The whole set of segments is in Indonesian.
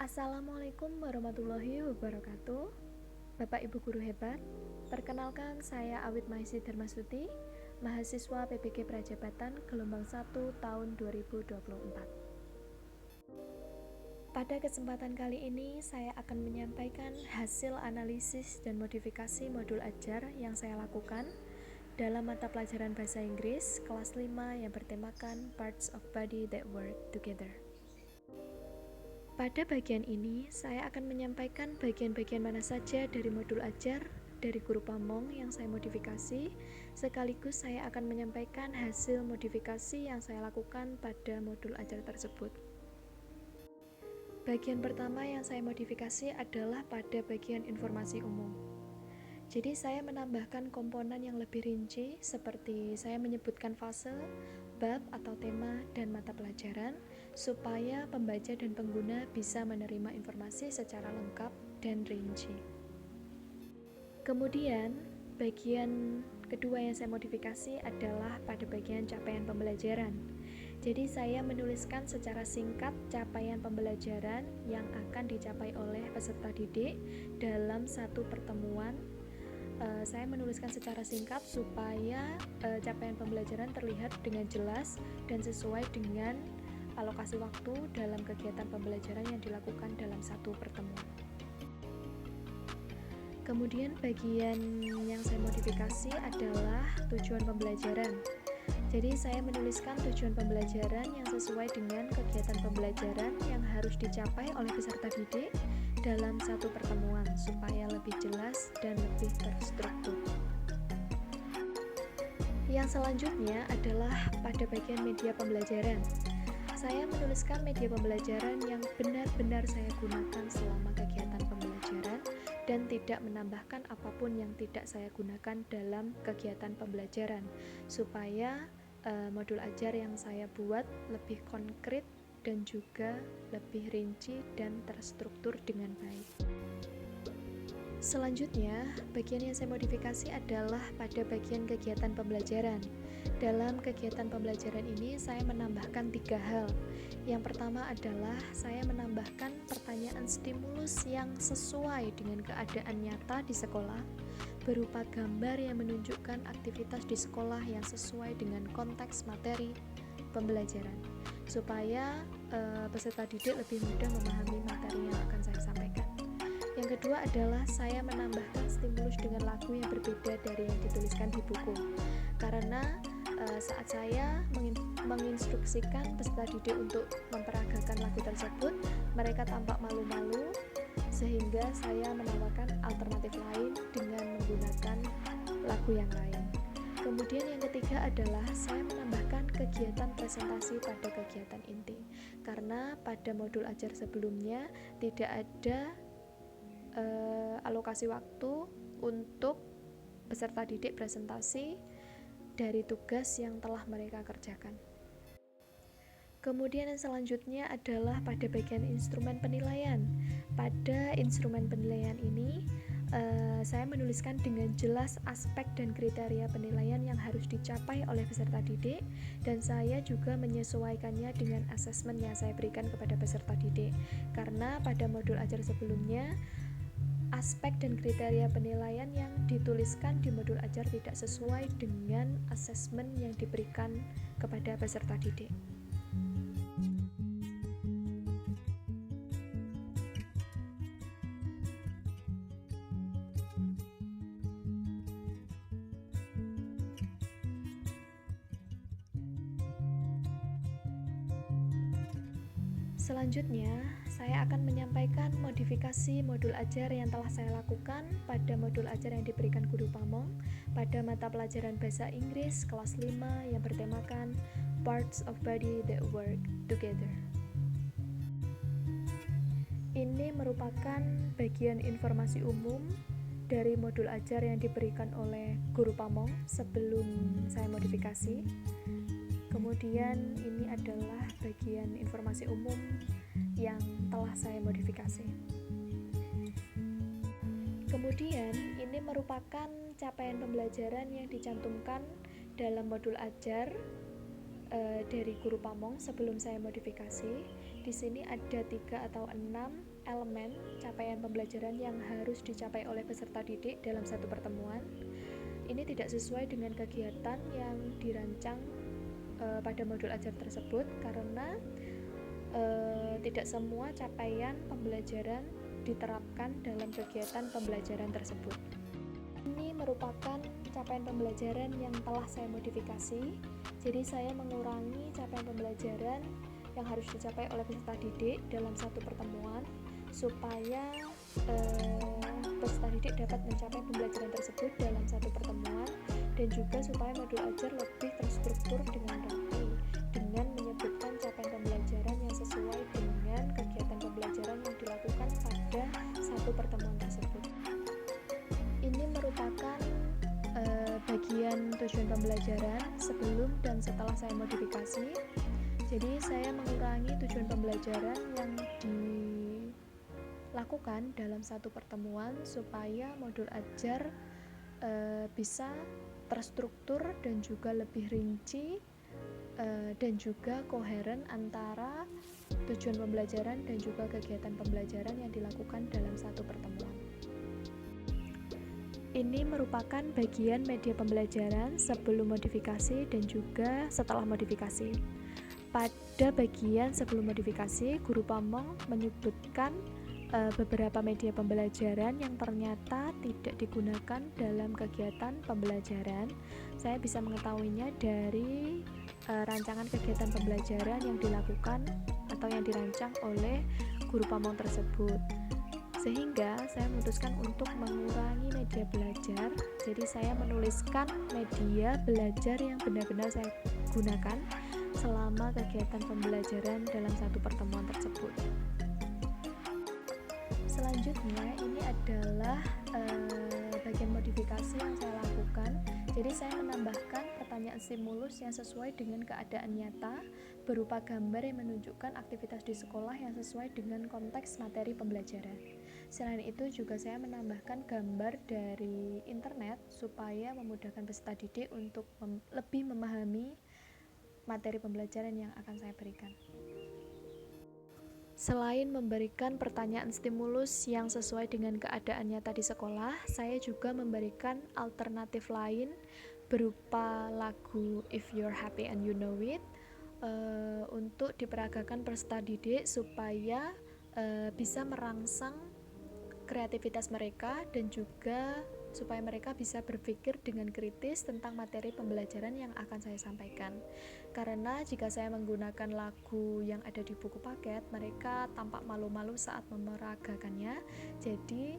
Assalamualaikum warahmatullahi wabarakatuh. Bapak Ibu guru hebat, perkenalkan saya Awit Maisi Darmasuti, mahasiswa PBG Prajabatan gelombang 1 tahun 2024. Pada kesempatan kali ini saya akan menyampaikan hasil analisis dan modifikasi modul ajar yang saya lakukan dalam mata pelajaran bahasa Inggris kelas 5 yang bertemakan Parts of Body That Work Together. Pada bagian ini, saya akan menyampaikan bagian-bagian mana saja dari modul ajar dari guru Pamong yang saya modifikasi, sekaligus saya akan menyampaikan hasil modifikasi yang saya lakukan pada modul ajar tersebut. Bagian pertama yang saya modifikasi adalah pada bagian informasi umum. Jadi saya menambahkan komponen yang lebih rinci seperti saya menyebutkan fase, bab atau tema, dan mata pelajaran supaya pembaca dan pengguna bisa menerima informasi secara lengkap dan rinci. Kemudian, bagian kedua yang saya modifikasi adalah pada bagian capaian pembelajaran. Jadi saya menuliskan secara singkat capaian pembelajaran yang akan dicapai oleh peserta didik dalam satu pertemuan. Saya menuliskan secara singkat supaya capaian pembelajaran terlihat dengan jelas dan sesuai dengan alokasi waktu dalam kegiatan pembelajaran yang dilakukan dalam satu pertemuan. Kemudian bagian yang saya modifikasi adalah tujuan pembelajaran. Jadi saya menuliskan tujuan pembelajaran yang sesuai dengan kegiatan pembelajaran yang harus dicapai oleh peserta didik dalam satu pertemuan supaya lebih jelas dan lebih terstruktur. Yang selanjutnya adalah pada bagian media pembelajaran. Saya menuliskan media pembelajaran yang benar-benar saya gunakan selama kegiatan pembelajaran dan tidak menambahkan apapun yang tidak saya gunakan dalam kegiatan pembelajaran supaya modul ajar yang saya buat lebih konkret dan juga lebih rinci dan terstruktur dengan baik. Selanjutnya, bagian yang saya modifikasi adalah pada bagian kegiatan pembelajaran. Dalam kegiatan pembelajaran ini, saya menambahkan 3 hal. Yang pertama adalah saya menambahkan pertanyaan stimulus yang sesuai dengan keadaan nyata di sekolah, berupa gambar yang menunjukkan aktivitas di sekolah yang sesuai dengan konteks materi pembelajaran, supaya peserta didik lebih mudah memahami materi yang akan saya sampaikan. Yang kedua adalah saya menambahkan stimulus dengan lagu yang berbeda dari yang dituliskan di buku, karena saat saya menginstruksikan peserta didik untuk memperagakan lagu tersebut, mereka tampak malu-malu, sehingga saya menawarkan alternatif lain dengan menggunakan lagu yang lain. Kemudian yang ketiga adalah saya menambahkan kegiatan presentasi pada kegiatan inti, karena pada modul ajar sebelumnya tidak ada alokasi waktu untuk peserta didik presentasi dari tugas yang telah mereka kerjakan. Kemudian yang selanjutnya adalah pada bagian instrumen penilaian. Pada instrumen penilaian ini, saya menuliskan dengan jelas aspek dan kriteria penilaian yang harus dicapai oleh peserta didik, dan saya juga menyesuaikannya dengan asesmen yang saya berikan kepada peserta didik. Karena pada modul ajar sebelumnya, aspek dan kriteria penilaian yang dituliskan di modul ajar tidak sesuai dengan asesmen yang diberikan kepada peserta didik. Selanjutnya, saya akan menyampaikan modifikasi modul ajar yang telah saya lakukan pada modul ajar yang diberikan guru Pamong pada mata pelajaran bahasa Inggris kelas 5 yang bertemakan Parts of Body That Work Together. Ini merupakan bagian informasi umum dari modul ajar yang diberikan oleh guru Pamong sebelum saya modifikasi. Kemudian ini adalah bagian informasi umum yang telah saya modifikasi. Kemudian ini merupakan capaian pembelajaran yang dicantumkan dalam modul ajar dari guru Pamong sebelum saya modifikasi. di sini ada 3 atau 6 elemen capaian pembelajaran yang harus dicapai oleh peserta didik dalam satu pertemuan. Ini tidak sesuai dengan kegiatan yang dirancang pada modul ajar tersebut, karena tidak semua capaian pembelajaran diterapkan dalam kegiatan pembelajaran tersebut. Ini merupakan capaian pembelajaran yang telah saya modifikasi, jadi saya mengurangi capaian pembelajaran yang harus dicapai oleh peserta didik dalam satu pertemuan supaya peserta didik dapat mencapai pembelajaran tersebut dalam satu pertemuan, dan juga supaya modul ajar lebih terstruktur dengan rapi dengan menyebutkan capaian pembelajaran yang sesuai dengan kegiatan pembelajaran yang dilakukan pada satu pertemuan tersebut. Ini merupakan bagian tujuan pembelajaran sebelum dan setelah saya modifikasi. Jadi saya mengurangi tujuan pembelajaran yang dilakukan dalam satu pertemuan supaya modul ajar bisa terstruktur dan juga lebih rinci dan juga koheren antara tujuan pembelajaran dan juga kegiatan pembelajaran yang dilakukan dalam satu pertemuan. Ini merupakan bagian media pembelajaran sebelum modifikasi dan juga setelah modifikasi. Pada bagian sebelum modifikasi, Guru Pamong menyebutkan beberapa media pembelajaran yang ternyata tidak digunakan dalam kegiatan pembelajaran. Saya bisa mengetahuinya dari rancangan kegiatan pembelajaran yang dilakukan atau yang dirancang oleh Guru Pamong tersebut. Sehingga saya memutuskan untuk mengurangi media belajar. Jadi saya menuliskan media belajar yang benar-benar saya gunakan selama kegiatan pembelajaran dalam satu pertemuan tersebut. Selanjutnya ini adalah bagian modifikasi yang saya lakukan. Jadi saya menambahkan pertanyaan stimulus yang sesuai dengan keadaan nyata berupa gambar yang menunjukkan aktivitas di sekolah yang sesuai dengan konteks materi pembelajaran. Selain itu juga saya menambahkan gambar dari internet supaya memudahkan peserta didik untuk lebih memahami materi pembelajaran yang akan saya berikan. Selain memberikan pertanyaan stimulus yang sesuai dengan keadaan nyata di sekolah, saya juga memberikan alternatif lain berupa lagu If You're Happy and You Know It untuk diperagakan peserta didik supaya bisa merangsang kreativitas mereka dan juga supaya mereka bisa berpikir dengan kritis tentang materi pembelajaran yang akan saya sampaikan. Karena jika saya menggunakan lagu yang ada di buku paket, mereka tampak malu-malu saat memeragakannya. Jadi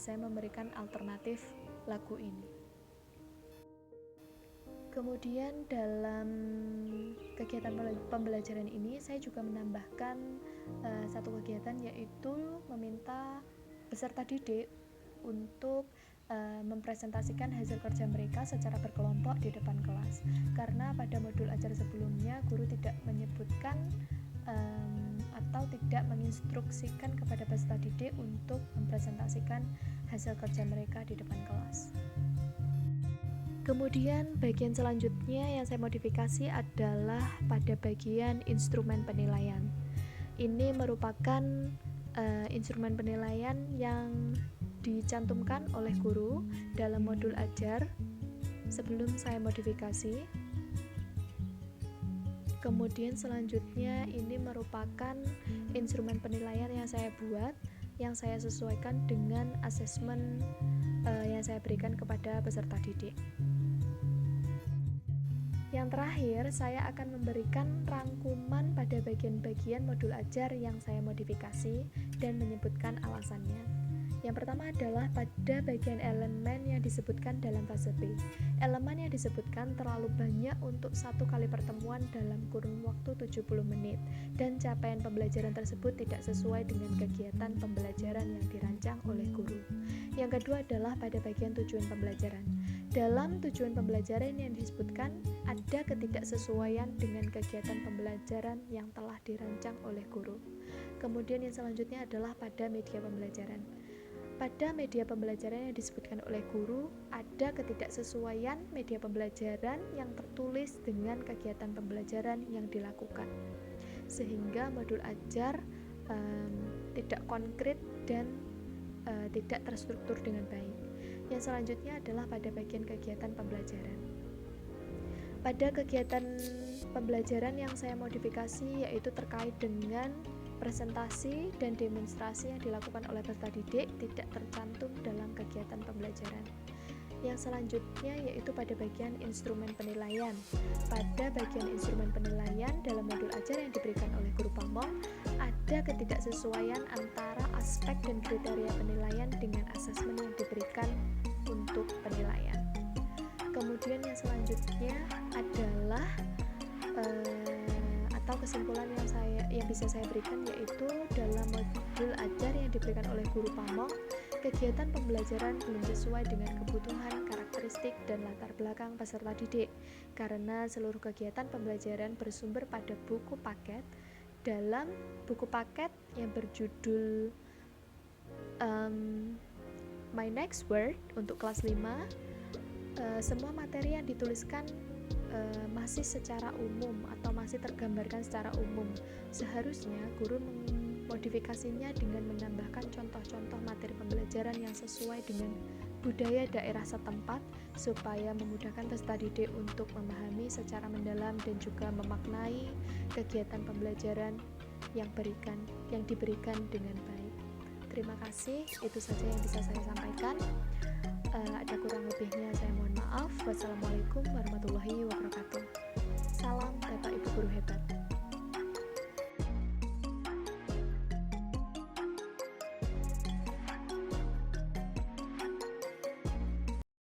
saya memberikan alternatif lagu ini. Kemudian dalam kegiatan pembelajaran ini saya juga menambahkan satu kegiatan, yaitu meminta peserta didik untuk mempresentasikan hasil kerja mereka secara berkelompok di depan kelas. Karena pada modul ajar sebelumnya guru tidak menyebutkan atau tidak menginstruksikan kepada peserta didik untuk mempresentasikan hasil kerja mereka di depan kelas. Kemudian bagian selanjutnya yang saya modifikasi adalah pada bagian instrumen penilaian. Ini merupakan instrumen penilaian yang dicantumkan oleh guru dalam modul ajar sebelum saya modifikasi. Kemudian selanjutnya ini merupakan instrumen penilaian yang saya buat, yang saya sesuaikan dengan asesmen yang saya berikan kepada peserta didik. Yang terakhir, saya akan memberikan rangkuman pada bagian-bagian modul ajar yang saya modifikasi dan menyebutkan alasannya. Yang pertama adalah pada bagian elemen yang disebutkan dalam fase B. Elemen yang disebutkan terlalu banyak untuk satu kali pertemuan dalam kurun waktu 70 menit, dan capaian pembelajaran tersebut tidak sesuai dengan kegiatan pembelajaran yang dirancang oleh guru. Yang kedua adalah pada bagian tujuan pembelajaran. Dalam tujuan pembelajaran yang disebutkan ada ketidaksesuaian dengan kegiatan pembelajaran yang telah dirancang oleh guru. Kemudian yang selanjutnya adalah pada media pembelajaran. Pada media pembelajaran yang disebutkan oleh guru, ada ketidaksesuaian media pembelajaran yang tertulis dengan kegiatan pembelajaran yang dilakukan. sehingga modul ajar tidak konkret dan tidak terstruktur dengan baik. Yang selanjutnya adalah pada bagian kegiatan pembelajaran. Pada kegiatan pembelajaran yang saya modifikasi yaitu terkait dengan presentasi dan demonstrasi yang dilakukan oleh peserta didik tidak tercantum dalam kegiatan pembelajaran. Yang selanjutnya yaitu pada bagian instrumen penilaian. Pada bagian instrumen penilaian dalam modul ajar yang diberikan oleh guru pamong, ada ketidaksesuaian antara aspek dan kriteria penilaian dengan asesmen yang diberikan untuk penilaian. Kemudian yang selanjutnya adalah atau kesimpulan yang bisa saya berikan yaitu dalam modul ajar yang diberikan oleh guru pamong, kegiatan pembelajaran belum sesuai dengan kebutuhan, karakteristik, dan latar belakang peserta didik karena seluruh kegiatan pembelajaran bersumber pada buku paket. Dalam buku paket yang berjudul My Next Word untuk kelas 5, semua materi yang dituliskan masih secara umum atau masih tergambarkan secara umum. Seharusnya guru memodifikasinya dengan menambahkan contoh-contoh materi pembelajaran yang sesuai dengan budaya daerah setempat supaya memudahkan peserta didik untuk memahami secara mendalam dan juga memaknai kegiatan pembelajaran yang diberikan dengan baik. Terima kasih, itu saja yang bisa saya sampaikan. Ada kurang lebihnya saya mohon maaf. Wassalamualaikum warahmatullahi wabarakatuh. Salam Bapak Ibu Guru Hebat.